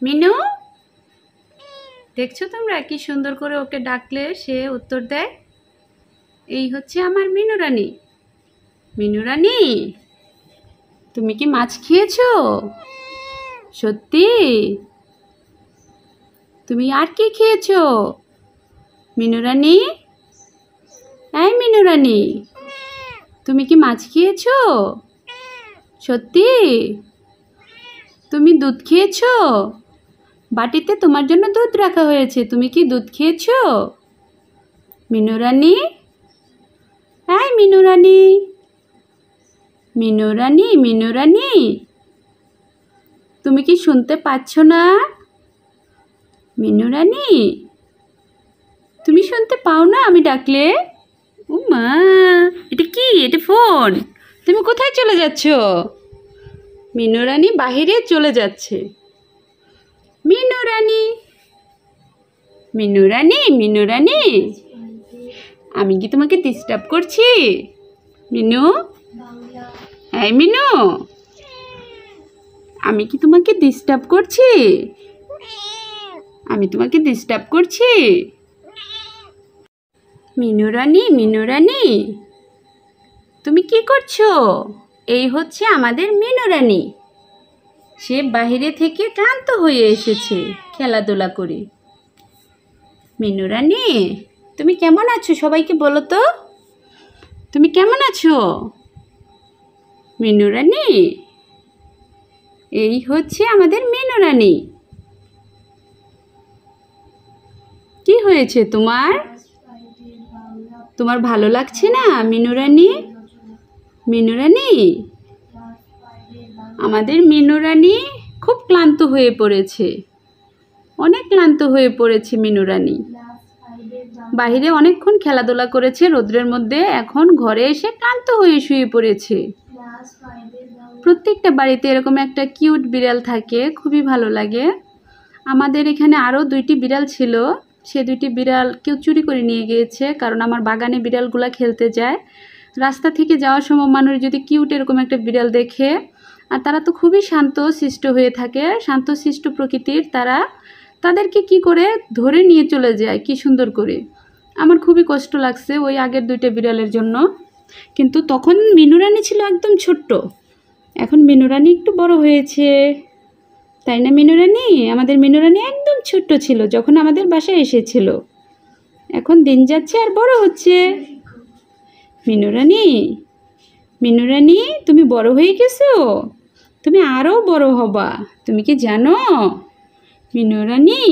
মিনু, দেখছো তোমরা কি সুন্দর করে ওকে ডাকলে সে উত্তর দেয়। এই হচ্ছে আমার মিনু রানী। মিনু রানী, তুমি কি মাছ খেয়েছো? সত্যি? তুমি আর কি খেয়েছো? মিনু রানী, এই মিনু রানী, তুমি কি মাছ খেয়েছো? সত্যি? তুমি দুধ খেয়েছো? বাটিতে তোমার জন্য দুধ রাখা হয়েছে, তুমি কি দুধ খেয়েছো? মিনু রানী, এই মিনু রানী, মিনু রানী, মিনু রানী, তুমি কি শুনতে পাচ্ছ না? মিনু রানী, তুমি শুনতে পাও না আমি ডাকলে? ও মা, এটা কি? এটা ফোন। তুমি কোথায় চলে যাচ্ছ? মিনু রানী বাহিরে চলে যাচ্ছে। মিনু রানী, মিনু রানী, মিনু রানী, আমি কি তোমাকে ডিস্টার্ব করছি? মিনু, এই মিনু, আমি কি তোমাকে ডিস্টার্ব করছি? আমি তোমাকে ডিস্টার্ব করছি? মিনু রানী, মিনু রানী, তুমি কি করছো? এই হচ্ছে আমাদের মিনু রানী। সে বাহিরে থেকে ক্লান্ত হয়ে এসেছে খেলাধুলা করে। মিনু রানী, তুমি কেমন আছো? সবাইকে বলো তো, তুমি কেমন আছো? মিনু রানী, এই হচ্ছে আমাদের মিনু রানী। কি হয়েছে তোমার? তোমার ভালো লাগছে না মিনু রানী? মিনু রানী, আমাদের মিনু রানী খুব ক্লান্ত হয়ে পড়েছে, অনেক ক্লান্ত হয়ে পড়েছে মিনু রানী। বাহিরে অনেকক্ষণ খেলাধুলা করেছে রোদ্রের মধ্যে, এখন ঘরে এসে ক্লান্ত হয়ে শুয়ে পড়েছে। প্রত্যেকটা বাড়িতে এরকম একটা কিউট বিড়াল থাকে, খুবই ভালো লাগে। আমাদের এখানে আরও 2টি বিড়াল ছিল, সে 2টি বিড়াল কেউ চুরি করে নিয়ে গিয়েছে, কারণ আমার বাগানে বিড়ালগুলা খেলতে যায়। রাস্তা থেকে যাওয়ার সময় মানুষ যদি কিউট এরকম একটা বিড়াল দেখে, আর তারা তো খুবই শান্ত শিষ্ট হয়ে থাকে, শান্ত শিষ্ট প্রকৃতির, তাদেরকে কি করে ধরে নিয়ে চলে যায় কি সুন্দর করে। আমার খুবই কষ্ট লাগছে ওই আগের 2টা বিড়ালের জন্য। কিন্তু তখন মিনু রানী ছিল একদম ছোট্ট, এখন মিনু রানী একটু বড় হয়েছে, তাই না মিনু রানী? আমাদের মিনু রানী একদম ছোট্ট ছিল যখন আমাদের বাসায় এসেছিল, এখন দিন যাচ্ছে আর বড় হচ্ছে। মিনু রানী, মিনু রানী, তুমি বড় হয়ে গেছো, তুমি আরও বড় হবা, তুমি কি জানো? মিনু রানী,